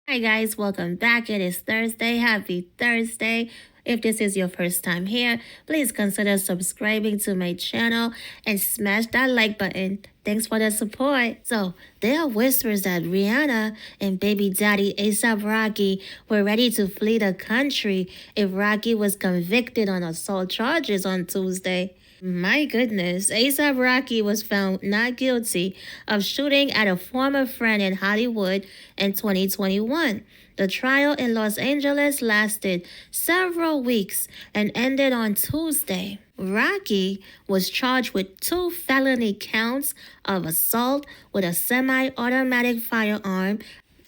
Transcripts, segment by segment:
Hi guys, welcome back. It is Thursday. Happy Thursday. If this is your first time here, please consider subscribing to my channel and smash that like button. Thanks for the support. So, there are whispers that Rihanna and baby daddy ASAP Rocky were ready to flee the country if Rocky was convicted on assault charges on Tuesday. My goodness, ASAP Rocky was found not guilty of shooting at a former friend in Hollywood in 2021. The trial in Los Angeles lasted several weeks and ended on Tuesday. Rocky was charged with 2 felony counts of assault with a semi automatic firearm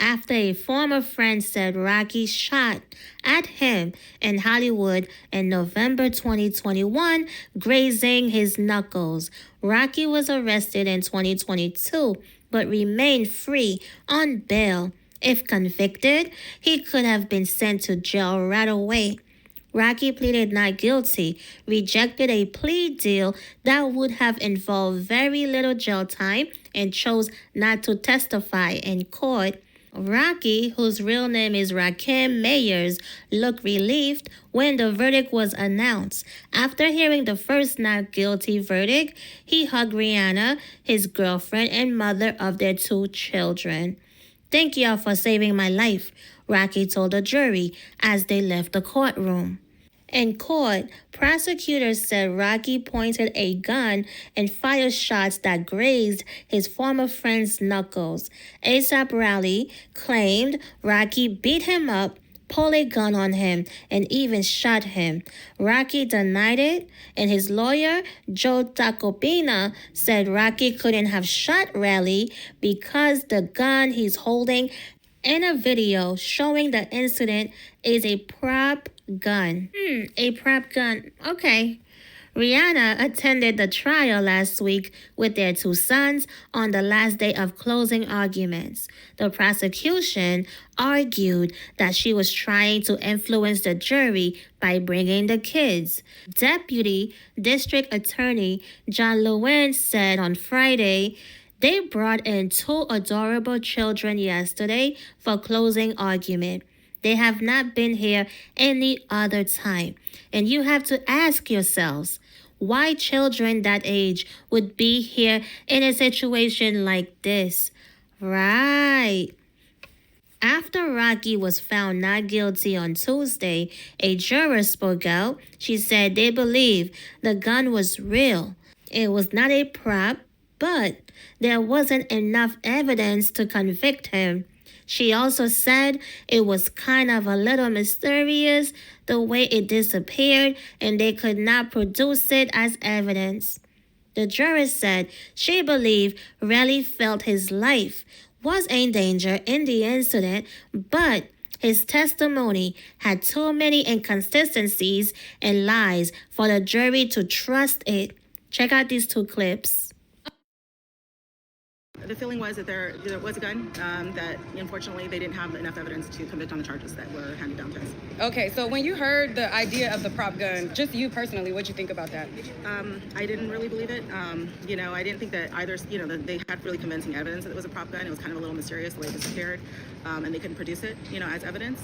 after a former friend said Rocky shot at him in Hollywood in November 2021, grazing his knuckles. Rocky was arrested in 2022 but remained free on bail. If convicted, he could have been sent to jail right away. Rocky pleaded not guilty, rejected a plea deal that would have involved very little jail time, and chose not to testify in court. Rocky, whose real name is Rakim Mayers, looked relieved when the verdict was announced. After hearing the first not guilty verdict, he hugged Rihanna, his girlfriend and mother of their 2 children. "Thank y'all for saving my life," Rocky told the jury as they left the courtroom. In court, prosecutors said Rocky pointed a gun and fired shots that grazed his former friend's knuckles. AP Relli claimed Rocky beat him up, pulled a gun on him, and even shot him. Rocky denied it, and his lawyer, Joe Tacopina, said Rocky couldn't have shot Relli because the gun he's holding in a video showing the incident is a prop gun. A prop gun. Okay. Rihanna attended the trial last week with their 2 sons on the last day of closing arguments. The prosecution argued that she was trying to influence the jury by bringing the kids. Deputy District Attorney John Lewin said on Friday, "They brought in 2 adorable children yesterday for closing argument. They have not been here any other time. And you have to ask yourselves why children that age would be here in a situation like this." Right. After Rocky was found not guilty on Tuesday, a juror spoke out. She said they believe the gun was real. It was not a prop, but there wasn't enough evidence to convict him. She also said it was kind of a little mysterious the way it disappeared and they could not produce it as evidence. The juror said she believed Relli felt his life was in danger in the incident, but his testimony had too many inconsistencies and lies for the jury to trust it. Check out these 2 clips. The feeling was that there was a gun, that unfortunately they didn't have enough evidence to convict on the charges that were handed down to us. Okay, so when you heard the idea of the prop gun, just you personally, what'd you think about that? I didn't really believe it. I didn't think that either, that they had really convincing evidence that it was a prop gun. It was kind of a little mysterious the way it disappeared, and they couldn't produce it, as evidence.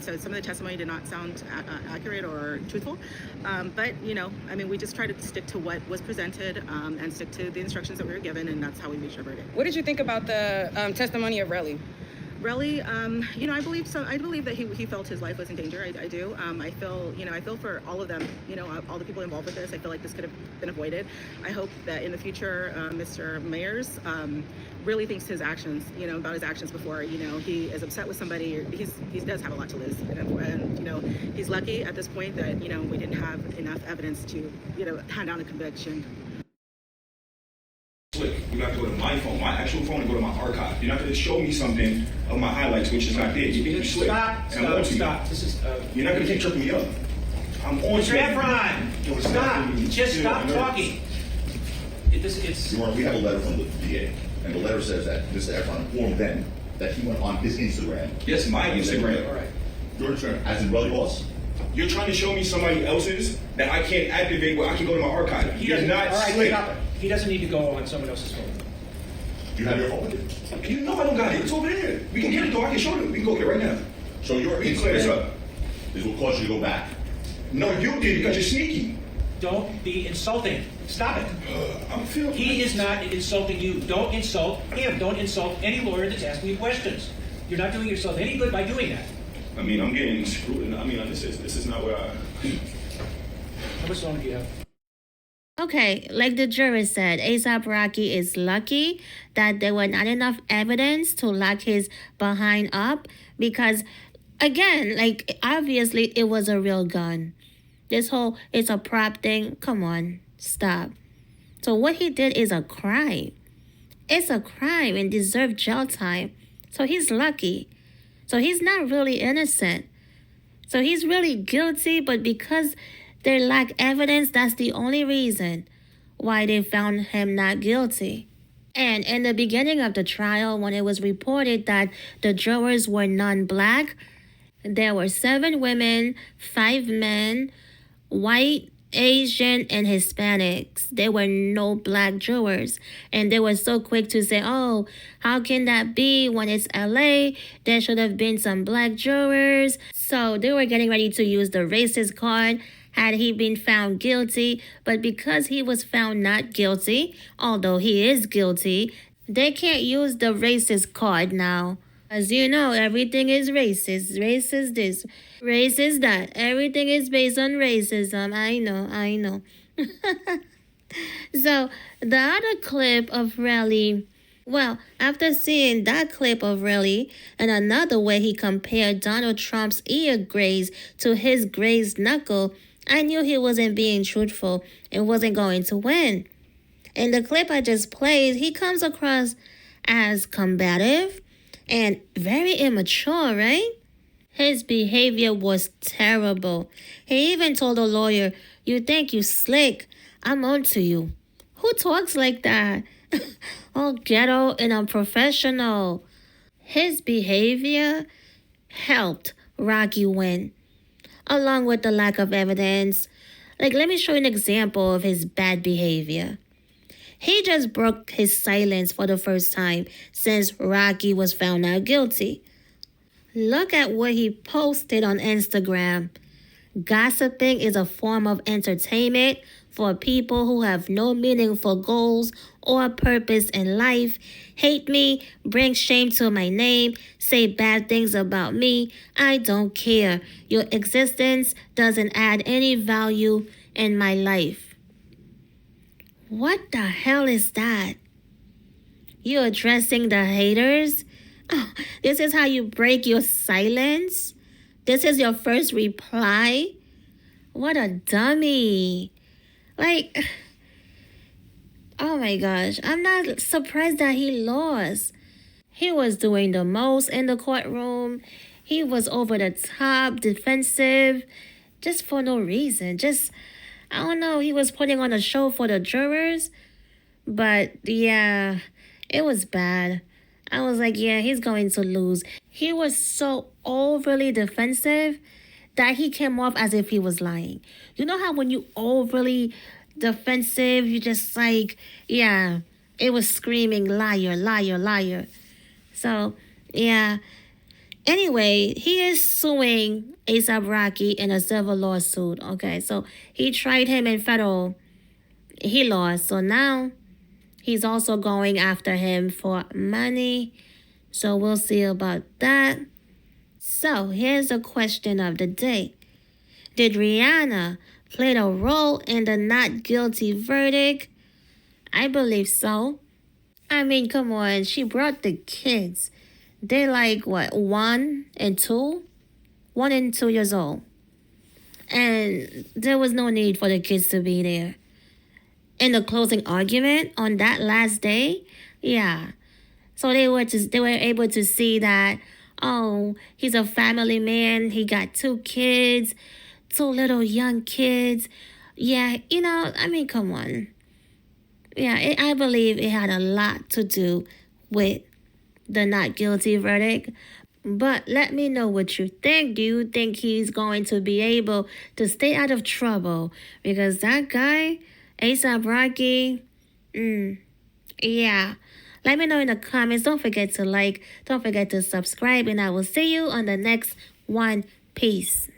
So some of the testimony did not sound accurate or truthful. But, we just tried to stick to what was presented and stick to the instructions that we were given, and that's how we reached our verdict. What did you think about the testimony of Relli? Relli, I believe so. I believe that he felt his life was in danger. I do. I feel for all of them. All the people involved with this. I feel like this could have been avoided. I hope that in the future, Mr. Mayers really thinks his actions. About his actions before. He is upset with somebody. He does have a lot to lose, and he's lucky at this point that we didn't have enough evidence to hand down a conviction. You got to go to my phone, my actual phone, and go to my archive. You're not going to show me something of my highlights, which is not there. You're being slick. Stop. This is. You're not going to keep tripping me up. I'm on Mr. Efron, stop. Just stop talking. We have a letter from the DA, and the letter says that Mr. Efron informed them that he went on his Instagram. Yes, my Instagram. All right. Your Instagram, as in Relli Boss. You're trying to show me somebody else's that I can't activate where I can go to my archive. You're not slick. He doesn't need to go on someone else's phone. Do you have your phone with you? You know I don't got it. It's over there. We can get it though. I can show them. We can go get it right now. So your We can clear this up. is what caused you to go back. No, you did because you're sneaky. Don't be insulting. Stop it. I'm feeling. He is not insulting you. Don't insult him. Don't insult any lawyer that's asking you questions. You're not doing yourself any good by doing that. I mean, I'm getting screwed. I mean, this is not what I. How much longer do you have? Okay, like the jury said, A$AP Rocky is lucky that there were not enough evidence to lock his behind up because, again, like obviously it was a real gun. This whole it's a prop thing, come on, stop. So what he did is a crime. It's a crime and deserved jail time. So he's lucky. So he's not really innocent. So he's really guilty, but because they lack evidence, that's the only reason why they found him not guilty. And in the beginning of the trial, when it was reported that the jurors were non-black, there were 7 women, 5 men, white, Asian, and Hispanics. There were no black jurors. And they were so quick to say, oh, how can that be when it's LA? There should have been some black jurors. So they were getting ready to use the racist card had he been found guilty. But because he was found not guilty, although he is guilty, they can't use the racist card now. As you know, everything is racist. Racist this, racist that. Everything is based on racism. I know. So, the other clip of Relli, well, after seeing that clip of Relli and another way he compared Donald Trump's ear graze to his grazed knuckle, I knew he wasn't being truthful and wasn't going to win. In the clip I just played, he comes across as combative and very immature, right? His behavior was terrible. He even told a lawyer, you think you slick, I'm on to you. Who talks like that? All ghetto and unprofessional. His behavior helped Rocky win, along with the lack of evidence. Like, let me show you an example of his bad behavior. He just broke his silence for the first time since Rocky was found not guilty. Look at what he posted on Instagram. Gossiping is a form of entertainment for people who have no meaningful goals or purpose in life. Hate me, bring shame to my name, say bad things about me. I don't care. Your existence doesn't add any value in my life. What the hell is that? You addressing the haters? Oh, this is how you break your silence? This is your first reply? What a dummy. Like, oh my gosh, I'm not surprised that he lost. He was doing the most in the courtroom. He was over the top, defensive, just for no reason. Just, I don't know, he was putting on a show for the jurors. But yeah, it was bad. I was like, yeah, he's going to lose. He was so overly defensive that he came off as if he was lying. You know how when you overly defensive, you just like, yeah, it was screaming, liar, liar, liar. So, yeah. Anyway, he is suing A$AP Rocky in a civil lawsuit. Okay, so he tried him in federal. He lost. So now he's also going after him for money. So we'll see about that. So here's the question of the day. Did Rihanna play a role in the not guilty verdict? I believe so. I mean, come on. She brought the kids. They're like, what, 1 and 2? 1 and 2 years old. And there was no need for the kids to be there. In the closing argument on that last day, yeah. So they were able to see that, oh, he's a family man. He got 2 kids, 2 little young kids. Yeah, you know, I mean, come on. Yeah, I believe it had a lot to do with the not guilty verdict. But let me know what you think. Do you think he's going to be able to stay out of trouble? Because that guy, A$AP Rocky, yeah. Let me know in the comments. Don't forget to like, don't forget to subscribe, and I will see you on the next one. Peace.